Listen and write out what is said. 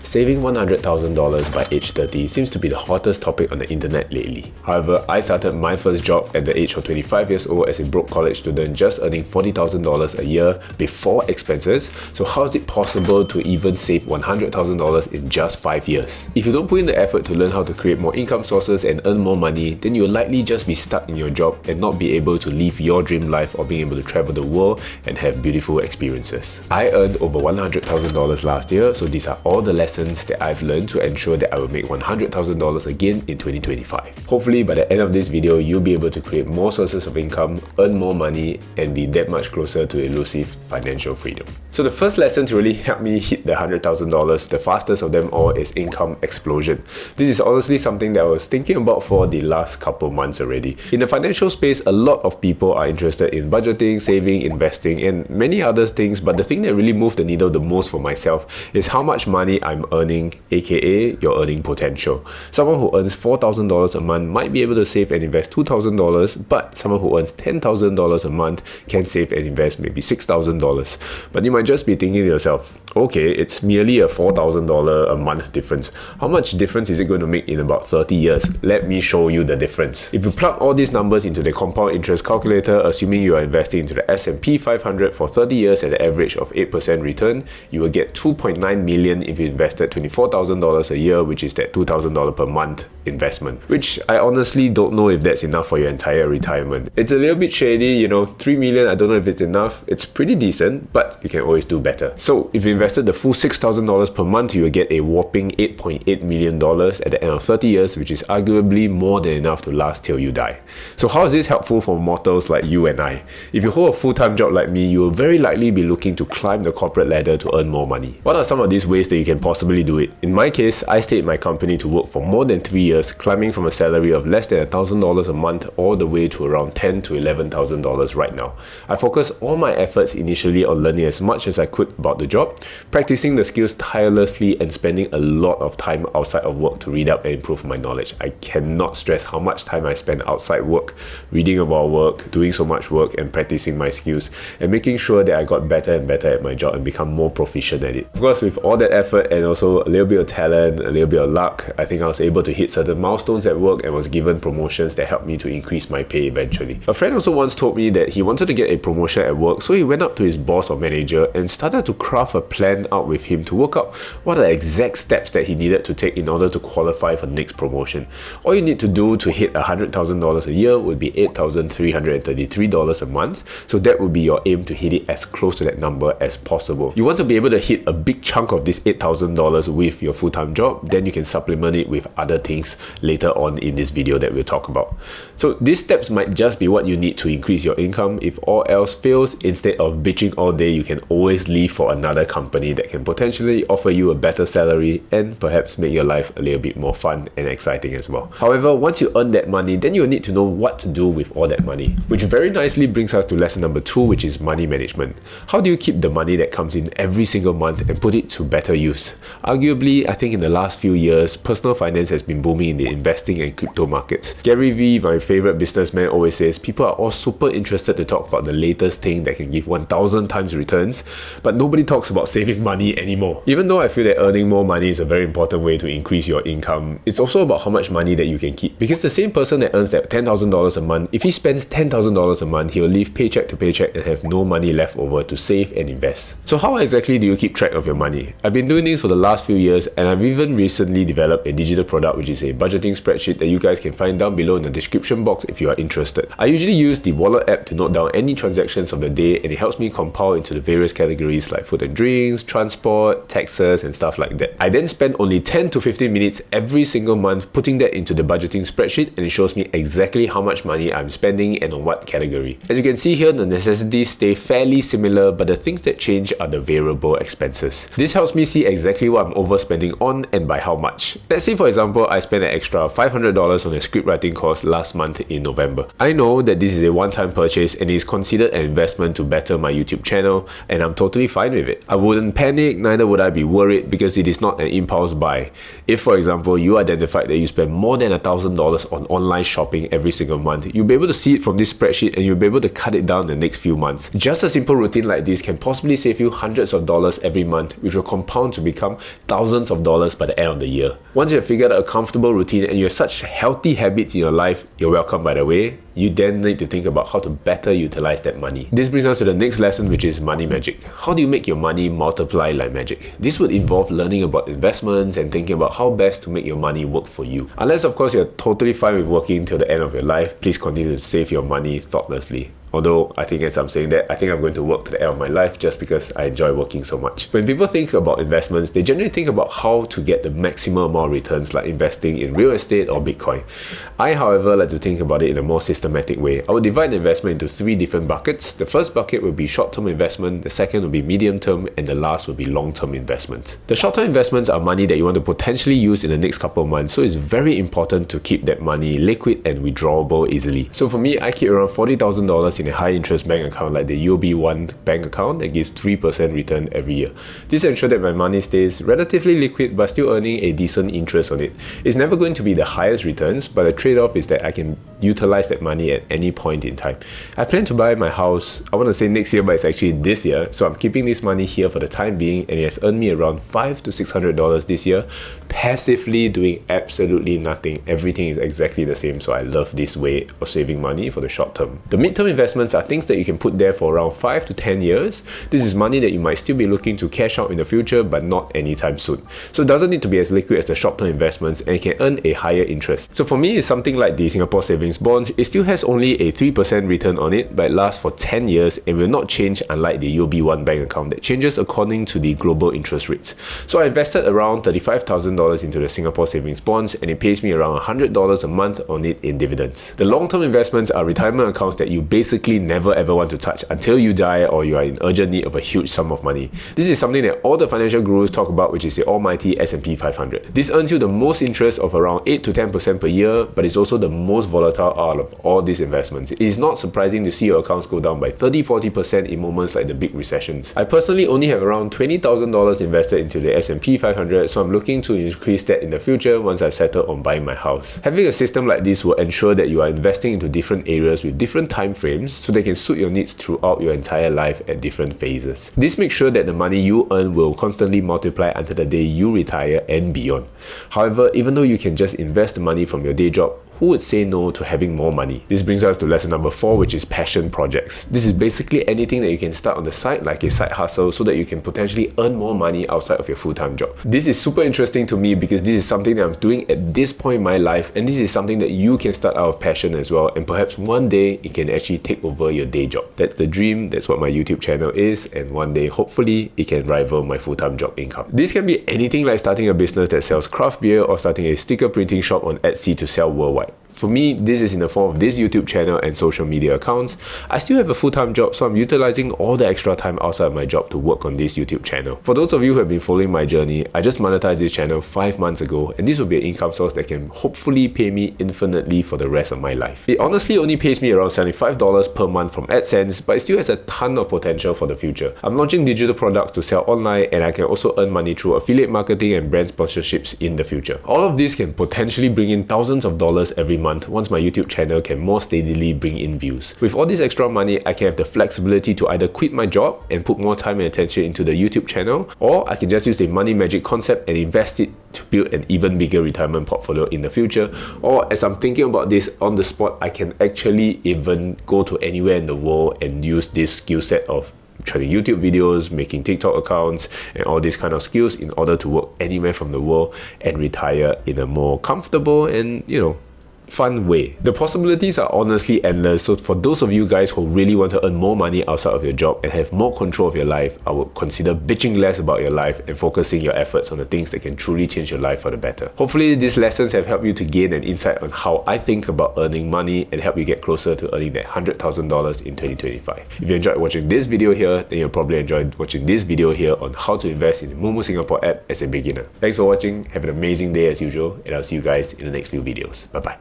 Saving $100,000 by age 30 seems to be the hottest topic on the internet lately. However, I started my first job at the age of 25 years old as a broke college student, just earning $40,000 a year before expenses. So how is it possible to even save $100,000 in just 5 years? If you don't put in the effort to learn how to create more income sources and earn more money, then you'll likely just be stuck in your job and not be able to live your dream life or being able to travel the world and have beautiful experiences. I earned over $100,000 last year, so these are all the lessons that I've learned to ensure that I will make $100,000 again in 2025. Hopefully by the end of this video, you'll be able to create more sources of income, earn more money, and be that much closer to elusive financial freedom. So the first lesson to really help me hit the $100,000, the fastest of them all, is income explosion. This is honestly something that I was thinking about for the last couple months already. In the financial space, a lot of people are interested in budgeting, saving, investing, and many other things, but the thing that really moved the needle the most for myself is how much money I'm earning, aka your earning potential. Someone who earns $4,000 a month might be able to save and invest $2,000, but someone who earns $10,000 a month can save and invest maybe $6,000. But you might just be thinking to yourself, okay, it's merely a $4,000 a month difference. How much difference is it going to make in about 30 years? Let me show you the difference. If you plug all these numbers into the compound interest calculator, assuming you are investing into the S&P 500 for 30 years at an average of 8% return, you will get $2.9 million if you invested $24,000 a year, which is that $2,000 per month investment, which I honestly don't know if that's enough for your entire retirement. It's a little bit shady, you know, $3 million, I don't know if it's enough. It's pretty decent, but you can always do better. So if you invested the full $6,000 per month, you will get a whopping $8.8 million at the end of 30 years, which is arguably more than enough to last till you die. So how is this helpful for mortals like you and I? If you hold a full-time job like me, you will very likely be looking to climb the corporate ladder to earn more money. What are some of these ways that you can possibly do it? In my case, I stayed in my company to work for more than 3 years, climbing from a salary of less than $1,000 a month all the way to around $10,000 to $11,000 right now. I focused all my efforts initially on learning as much as I could about the job, practicing the skills tirelessly, and spending a lot of time outside of work to read up and improve my knowledge. I cannot stress how much time I spend outside work, reading about work, doing so much work, and practicing my skills, and making sure that I got better and better at my job and become more proficient at it. Of course, with all that effort and also a little bit of talent, a little bit of luck, I think I was able to hit certain milestones at work and was given promotions that helped me to increase my pay eventually. A friend also once told me that he wanted to get a promotion at work, so he went up to his boss or manager and started to craft a plan out with him to work out what are the exact steps that he needed to take in order to qualify for the next promotion. All you need to do to hit $100,000 a year would be $8,333 a month, so that would be your aim to hit it as close to that number as possible. You want to be able to hit a big chunk of this $8,000 with your full-time job, then you can supplement it with other things later on in this video that we'll talk about. So these steps might just be what you need to increase your income. If all else fails, instead of bitching all day, you can always leave for another company that can potentially offer you a better salary and perhaps make your life a little bit more fun and exciting as well. However, once you earn that money, then you'll need to know what to do with all that money, which very nicely brings us to lesson number 2, which is money management. How do you keep the money that comes in every single month and put it to better use? Arguably, I think in the last few years, personal finance has been booming in the investing and crypto markets. Gary Vee, my favorite businessman, always says people are all super interested to talk about the latest thing that can give 1,000 times returns, but nobody talks about saving money anymore. Even though I feel that earning more money is a very important way to increase your income, it's also about how much money that you can keep. Because the same person that earns that $10,000 a month, if he spends $10,000 a month, he'll live paycheck to paycheck and have no money left over to save and invest. So how exactly do you keep track of your money? I've been doing this for the last few years, and I've even recently developed a digital product, which is a budgeting spreadsheet that you guys can find down below in the description box if you are interested. I usually use the wallet app to note down any transactions of the day, and it helps me compile into the various categories like food and drinks, transport, taxes, and stuff like that. I then spend only 10 to 15 minutes every single month putting that into the budgeting spreadsheet, and it shows me exactly how much money I'm spending and on what category. As you can see here, the necessities stay fairly similar, but the things that change are the variable expenses. This helps me see exactly what I'm overspending on and by how much. Let's say for example, I spent an extra $500 on a script writing course last month in November. I know that this is a one-time purchase and is considered an investment to better my YouTube channel, and I'm totally fine with it. I wouldn't panic, neither would I be worried, because it is not an impulse buy. If for example, you identified that you spend more than $1,000 on online shopping every single month, you'll be able to see it from this spreadsheet and you'll be able to cut it down in the next few months. Just a simple routine like this can possibly save you hundreds of dollars every month, which will compound to become around thousands of dollars by the end of the year. Once you have figured out a comfortable routine and you have such healthy habits in your life, you're welcome by the way, you then need to think about how to better utilize that money. This brings us to the next lesson, which is money magic. How do you make your money multiply like magic? This would involve learning about investments and thinking about how best to make your money work for you. Unless of course you're totally fine with working till the end of your life, please continue to save your money thoughtlessly. Although I think as I'm saying that, I think I'm going to work to the end of my life just because I enjoy working so much. When people think about investments, they generally think about how to get the maximum amount of returns, like investing in real estate or Bitcoin. I, however, like to think about it in a more systematic way. I would divide the investment into 3 different buckets. The first bucket will be short-term investment, the second will be medium-term, and the last will be long-term investments. The short-term investments are money that you want to potentially use in the next couple of months, so it's very important to keep that money liquid and withdrawable easily. So for me, I keep around $40,000 in a high interest bank account like the UOB1 bank account that gives 3% return every year. This ensures that my money stays relatively liquid but still earning a decent interest on it. It's never going to be the highest returns, but the trade-off is that I can utilize that money at any point in time. I plan to buy my house, I want to say next year, but it's actually this year, so I'm keeping this money here for the time being, and it has earned me around $500 to $600 this year, passively doing absolutely nothing. Everything is exactly the same, so I love this way of saving money for the short term. The mid-term investments are things that you can put there for around 5 to 10 years. This is money that you might still be looking to cash out in the future, but not anytime soon. So it doesn't need to be as liquid as the short-term investments, and it can earn a higher interest. So for me, it's something like the Singapore Savings Bonds. It still has only a 3% return on it, but it lasts for 10 years and will not change, unlike the UOB1 bank account that changes according to the global interest rates. So I invested around $35,000 into the Singapore Savings Bonds, and it pays me around $100 a month on it in dividends. The long-term investments are retirement accounts that you basically never ever want to touch until you die or you are in urgent need of a huge sum of money. This is something that all the financial gurus talk about, which is the almighty S&P 500. This earns you the most interest of around 8 to 10% per year, but it's also the most volatile out of all these investments. It is not surprising to see your accounts go down by 30-40% in moments like the big recessions. I personally only have around $20,000 invested into the S&P 500, so I'm looking to increase that in the future once I've settled on buying my house. Having a system like this will ensure that you are investing into different areas with different time frames, so they can suit your needs throughout your entire life at different phases. This makes sure that the money you earn will constantly multiply until the day you retire and beyond. However, even though you can just invest the money from your day job, who would say no to having more money? This brings us to lesson number 4, which is passion projects. This is basically anything that you can start on the side, like a side hustle, so that you can potentially earn more money outside of your full-time job. This is super interesting to me because this is something that I'm doing at this point in my life, and this is something that you can start out of passion as well, and perhaps one day it can actually take over your day job. That's the dream, that's what my YouTube channel is, and one day hopefully it can rival my full-time job income. This can be anything like starting a business that sells craft beer or starting a sticker printing shop on Etsy to sell worldwide. For me, this is in the form of this YouTube channel and social media accounts. I still have a full-time job, so I'm utilizing all the extra time outside of my job to work on this YouTube channel. For those of you who have been following my journey, I just monetized this channel 5 months ago, and this will be an income source that can hopefully pay me infinitely for the rest of my life. It honestly only pays me around $75 per month from AdSense, but it still has a ton of potential for the future. I'm launching digital products to sell online, and I can also earn money through affiliate marketing and brand sponsorships in the future. All of this can potentially bring in thousands of dollars every month once my YouTube channel can more steadily bring in views. With all this extra money, I can have the flexibility to either quit my job and put more time and attention into the YouTube channel, or I can just use the money magic concept and invest it to build an even bigger retirement portfolio in the future. Or as I'm thinking about this on the spot, I can actually even go to anywhere in the world and use this skill set of trying YouTube videos, making TikTok accounts, and all these kind of skills in order to work anywhere from the world and retire in a more comfortable and, fun way. The possibilities are honestly endless, so for those of you guys who really want to earn more money outside of your job and have more control of your life, I would consider bitching less about your life and focusing your efforts on the things that can truly change your life for the better. Hopefully these lessons have helped you to gain an insight on how I think about earning money and help you get closer to earning that $100,000 in 2025. If you enjoyed watching this video here, then you'll probably enjoy watching this video here on how to invest in the Moomoo Singapore app as a beginner. Thanks for watching, have an amazing day as usual, and I'll see you guys in the next few videos. Bye bye.